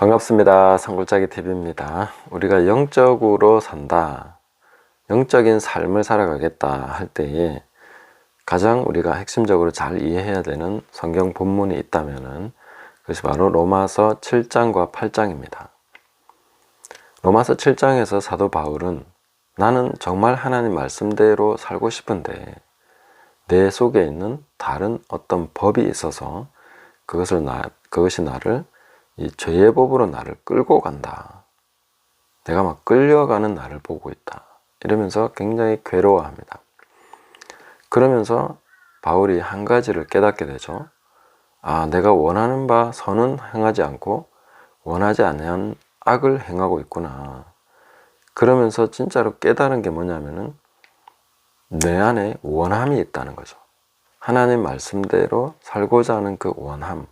반갑습니다. 산골짜기 TV입니다. 우리가 영적으로 산다, 영적인 삶을 살아가겠다 할 때에 가장 우리가 핵심적으로 잘 이해해야 되는 성경 본문이 있다면 그것이 바로 로마서 7장과 8장입니다. 로마서 7장에서 사도 바울은 나는 정말 하나님 말씀대로 살고 싶은데 내 속에 있는 다른 어떤 법이 있어서 그것이 나를 이 죄의 법으로 나를 끌고 간다. 내가 막 끌려가는 나를 보고 있다. 이러면서 굉장히 괴로워합니다. 그러면서 바울이 한 가지를 깨닫게 되죠. 내가 원하는 바 선은 행하지 않고 원하지 않는 악을 행하고 있구나. 그러면서 진짜로 깨달은 게 뭐냐면은 내 안에 원함이 있다는 거죠. 하나님 말씀대로 살고자 하는 그 원함,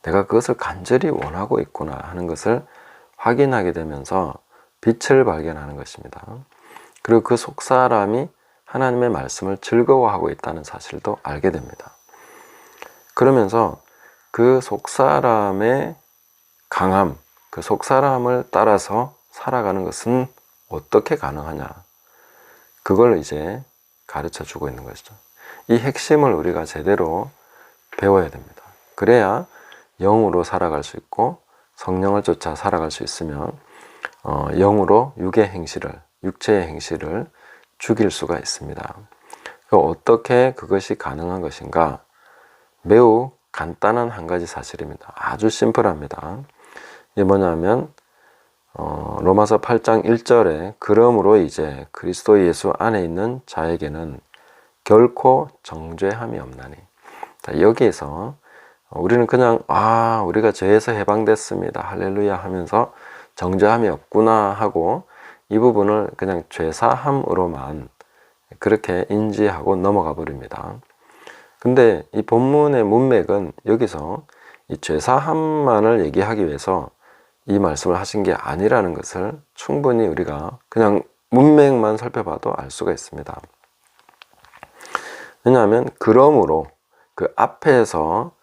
내가 그것을 간절히 원하고 있구나 하는 것을 확인하게 되면서 빛을 발견하는 것입니다. 그리고 그 속사람이 하나님의 말씀을 즐거워하고 있다는 사실도 알게 됩니다. 그러면서 그 속사람의 강함, 그 속사람을 따라서 살아가는 것은 어떻게 가능하냐, 그걸 이제 가르쳐 주고 있는 것이죠. 이 핵심을 우리가 제대로 배워야 됩니다. 그래야 영으로 살아갈 수 있고 성령을 쫓아 살아갈 수 있으면 영으로 육체의 행실을 죽일 수가 있습니다. 어떻게 그것이 가능한 것인가? 매우 간단한 한 가지 사실입니다. 아주 심플합니다. 이게 뭐냐면 로마서 8장 1절에 그러므로 이제 그리스도 예수 안에 있는 자에게는 결코 정죄함이 없나니. 여기에서 우리는 그냥 우리가 죄에서 해방됐습니다, 할렐루야 하면서 정죄함이 없구나 하고 이 부분을 그냥 죄사함으로만 그렇게 인지하고 넘어가 버립니다. 근데 이 본문의 문맥은 여기서 이 죄사함만을 얘기하기 위해서 이 말씀을 하신 게 아니라는 것을 충분히 우리가 그냥 문맥만 살펴봐도 알 수가 있습니다. 왜냐하면 그러므로 그 앞에서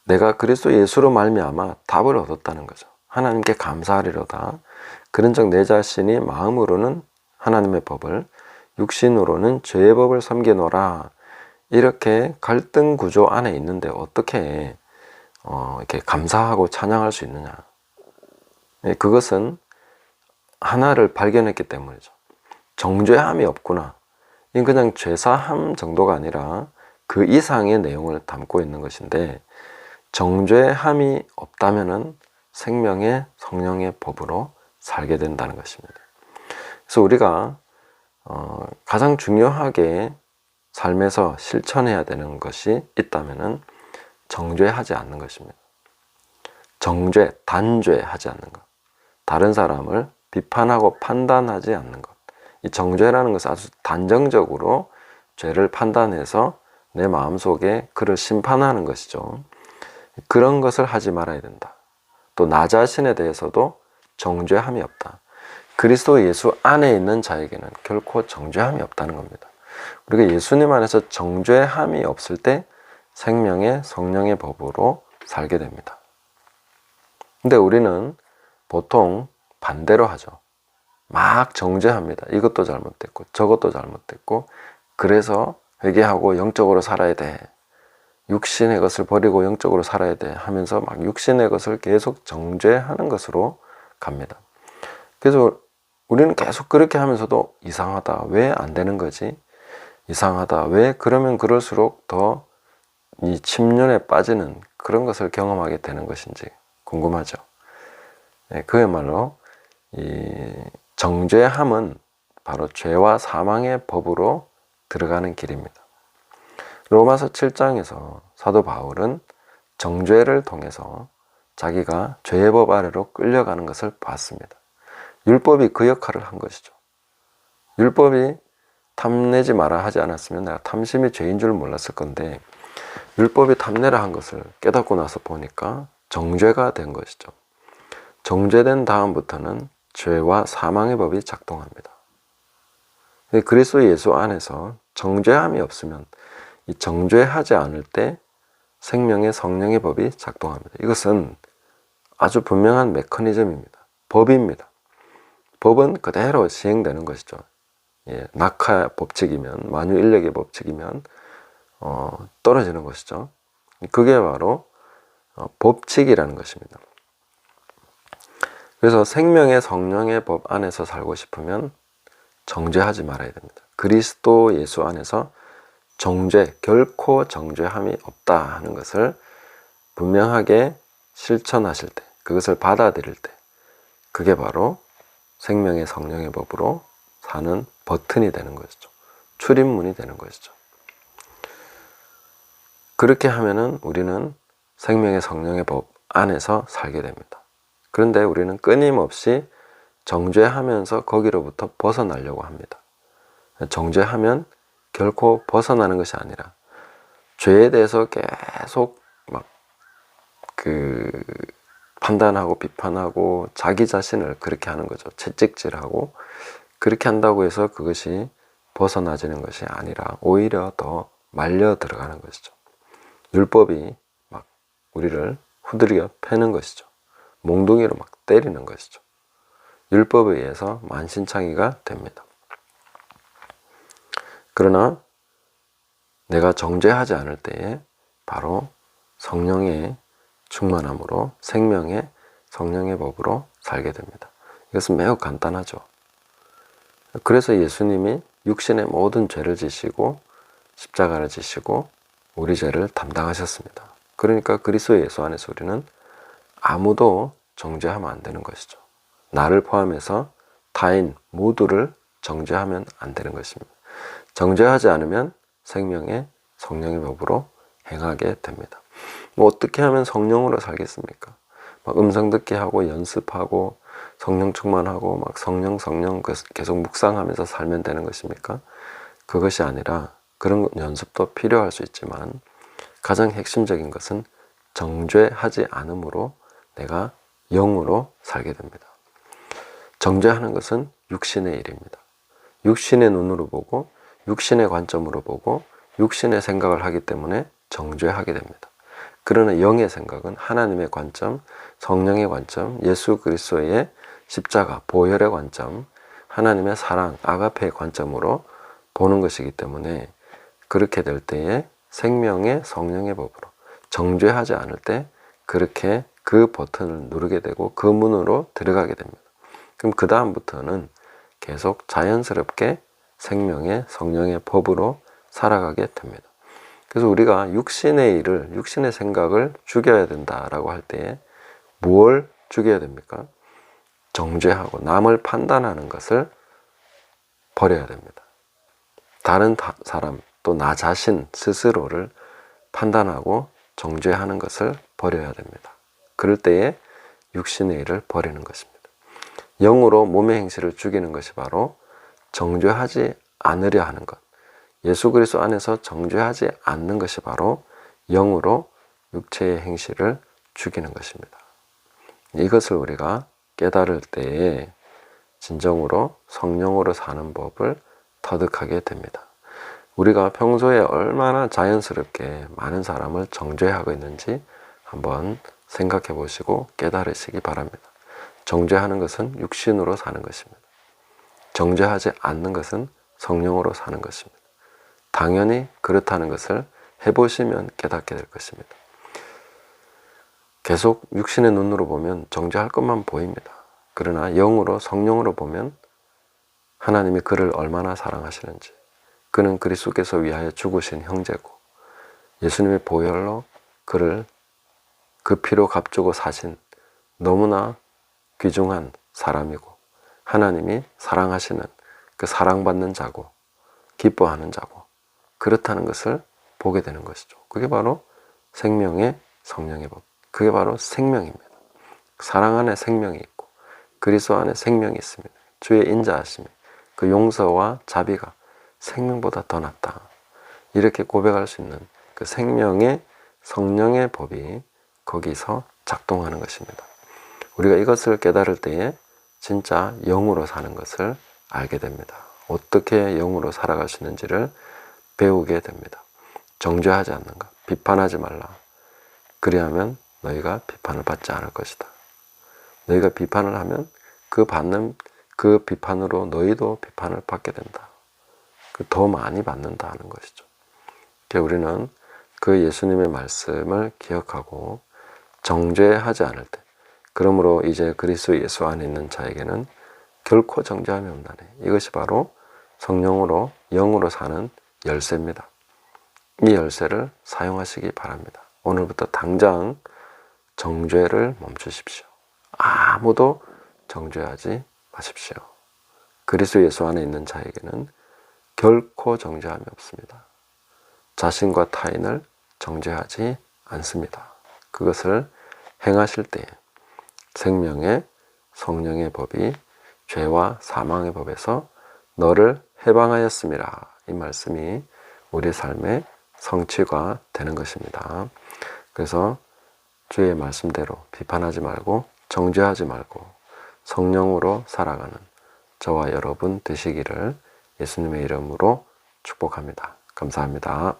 내가 그리스도 예수로 말미암아 답을 얻었다는 거죠. 하나님께 감사하리로다. 그런즉 내 자신이 마음으로는 하나님의 법을, 육신으로는 죄의 법을 섬기노라. 이렇게 갈등 구조 안에 있는데 어떻게 이렇게 감사하고 찬양할 수 있느냐? 그것은 하나를 발견했기 때문이죠. 정죄함이 없구나. 이건 그냥 죄사함 정도가 아니라 그 이상의 내용을 담고 있는 것인데, 정죄함이 없다면은 생명의 성령의 법으로 살게 된다는 것입니다. 그래서 우리가 가장 중요하게 삶에서 실천해야 되는 것이 있다면은 정죄하지 않는 것입니다. 단죄하지 않는 것. 다른 사람을 비판하고 판단하지 않는 것. 이 정죄라는 것은 아주 단정적으로 죄를 판단해서 내 마음속에 그를 심판하는 것이죠. 그런 것을 하지 말아야 된다. 또 나 자신에 대해서도 정죄함이 없다. 그리스도 예수 안에 있는 자에게는 결코 정죄함이 없다는 겁니다. 우리가 예수님 안에서 정죄함이 없을 때 생명의 성령의 법으로 살게 됩니다. 근데 우리는 보통 반대로 하죠. 막 정죄합니다. 이것도 잘못됐고 저것도 잘못됐고 그래서 회개하고 영적으로 살아야 돼. 육신의 것을 버리고 영적으로 살아야 돼 하면서 막 육신의 것을 계속 정죄하는 것으로 갑니다. 그래서 우리는 계속 그렇게 하면서도 이상하다. 왜 안 되는 거지? 이상하다. 왜 그러면 그럴수록 더 이 침륜에 빠지는 그런 것을 경험하게 되는 것인지 궁금하죠. 그야말로 이 정죄함은 바로 죄와 사망의 법으로 들어가는 길입니다. 로마서 7장에서 사도 바울은 정죄를 통해서 자기가 죄의 법 아래로 끌려가는 것을 봤습니다. 율법이 그 역할을 한 것이죠. 율법이 탐내지 마라 하지 않았으면 내가 탐심이 죄인 줄 몰랐을 건데, 율법이 탐내라 한 것을 깨닫고 나서 보니까 정죄가 된 것이죠. 정죄된 다음부터는 죄와 사망의 법이 작동합니다. 그리스도 예수 안에서 정죄함이 없으면 이 정죄하지 않을 때 생명의 성령의 법이 작동합니다. 이것은 아주 분명한 메커니즘입니다. 법입니다. 법은 그대로 시행되는 것이죠. 예, 낙하 법칙이면, 만유 인력의 법칙이면 떨어지는 것이죠. 그게 바로 법칙이라는 것입니다. 그래서 생명의 성령의 법 안에서 살고 싶으면 정죄하지 말아야 됩니다. 그리스도 예수 안에서 결코 정죄함이 없다 하는 것을 분명하게 실천하실 때, 그것을 받아들일 때, 그게 바로 생명의 성령의 법으로 사는 버튼이 되는 것이죠. 출입문이 되는 것이죠. 그렇게 하면은 우리는 생명의 성령의 법 안에서 살게 됩니다. 그런데 우리는 끊임없이 정죄하면서 거기로부터 벗어나려고 합니다. 정죄하면 결코 벗어나는 것이 아니라 죄에 대해서 계속 판단하고 비판하고 자기 자신을 그렇게 하는 거죠. 채찍질하고 그렇게 한다고 해서 그것이 벗어나지는 것이 아니라 오히려 더 말려 들어가는 것이죠. 율법이 막 우리를 후드려 패는 것이죠. 몽둥이로 막 때리는 것이죠. 율법에 의해서 만신창이가 됩니다. 그러나 내가 정죄하지 않을 때에 바로 성령의 충만함으로 생명의 성령의 법으로 살게 됩니다. 이것은 매우 간단하죠. 그래서 예수님이 육신의 모든 죄를 지시고 십자가를 지시고 우리 죄를 담당하셨습니다. 그러니까 그리스도 예수 안에서 우리는 아무도 정죄하면 안 되는 것이죠. 나를 포함해서 타인 모두를 정죄하면 안 되는 것입니다. 정죄하지 않으면 생명의 성령의 법으로 행하게 됩니다. 어떻게 하면 성령으로 살겠습니까? 음성 듣게 하고 연습하고 성령 충만하고 성령 계속 묵상하면서 살면 되는 것입니까? 그것이 아니라 그런 연습도 필요할 수 있지만 가장 핵심적인 것은 정죄하지 않음으로 내가 영으로 살게 됩니다. 정죄하는 것은 육신의 일입니다. 육신의 눈으로 보고 육신의 관점으로 보고 육신의 생각을 하기 때문에 정죄하게 됩니다. 그러나 영의 생각은 하나님의 관점, 성령의 관점, 예수 그리스도의 십자가, 보혈의 관점, 하나님의 사랑, 아가페의 관점으로 보는 것이기 때문에 그렇게 될 때에 생명의 성령의 법으로 정죄하지 않을 때 그렇게 그 버튼을 누르게 되고 그 문으로 들어가게 됩니다. 그럼 그 다음부터는 계속 자연스럽게 생명의 성령의 법으로 살아가게 됩니다. 그래서 우리가 육신의 일을, 육신의 생각을 죽여야 된다라고 할 때에 무엇을 죽여야 됩니까? 정죄하고 남을 판단하는 것을 버려야 됩니다. 다른 사람 또 나 자신 스스로를 판단하고 정죄하는 것을 버려야 됩니다. 그럴 때에 육신의 일을 버리는 것입니다. 영으로 몸의 행실을 죽이는 것이 바로 정죄하지 않으려 하는 것. 예수 그리스도 안에서 정죄하지 않는 것이 바로 영으로 육체의 행실을 죽이는 것입니다. 이것을 우리가 깨달을 때에 진정으로 성령으로 사는 법을 터득하게 됩니다. 우리가 평소에 얼마나 자연스럽게 많은 사람을 정죄하고 있는지 한번 생각해 보시고 깨달으시기 바랍니다. 정죄하는 것은 육신으로 사는 것입니다. 정죄하지 않는 것은 성령으로 사는 것입니다. 당연히 그렇다는 것을 해보시면 깨닫게 될 것입니다. 계속 육신의 눈으로 보면 정죄할 것만 보입니다. 그러나 영으로 성령으로 보면 하나님이 그를 얼마나 사랑하시는지, 그는 그리스도께서 위하여 죽으신 형제고 예수님의 보혈로 그를 그 피로 값주고 사신 너무나 귀중한 사람이고 하나님이 사랑하시는 그 사랑받는 자고 기뻐하는 자고 그렇다는 것을 보게 되는 것이죠. 그게 바로 생명의 성령의 법, 그게 바로 생명입니다. 사랑 안에 생명이 있고 그리스도 안에 생명이 있습니다. 주의 인자하심이, 그 용서와 자비가 생명보다 더 낫다, 이렇게 고백할 수 있는 그 생명의 성령의 법이 거기서 작동하는 것입니다. 우리가 이것을 깨달을 때에 진짜 영으로 사는 것을 알게 됩니다. 어떻게 영으로 살아가시는지를 배우게 됩니다. 정죄하지 않는 것, 비판하지 말라. 그리하면 너희가 비판을 받지 않을 것이다. 너희가 비판을 하면 그 비판으로 너희도 비판을 받게 된다. 더 많이 받는다는 것이죠. 우리는 그 예수님의 말씀을 기억하고 정죄하지 않을 때, 그러므로 이제 그리스도 예수 안에 있는 자에게는 결코 정죄함이 없나니, 이것이 바로 성령으로 영으로 사는 열쇠입니다. 이 열쇠를 사용하시기 바랍니다. 오늘부터 당장 정죄를 멈추십시오. 아무도 정죄하지 마십시오. 그리스도 예수 안에 있는 자에게는 결코 정죄함이 없습니다. 자신과 타인을 정죄하지 않습니다. 그것을 행하실 때에 생명의 성령의 법이 죄와 사망의 법에서 너를 해방하였음이라, 이 말씀이 우리 삶의 성취가 되는 것입니다. 그래서 주의 말씀대로 비판하지 말고 정죄하지 말고 성령으로 살아가는 저와 여러분 되시기를 예수님의 이름으로 축복합니다. 감사합니다.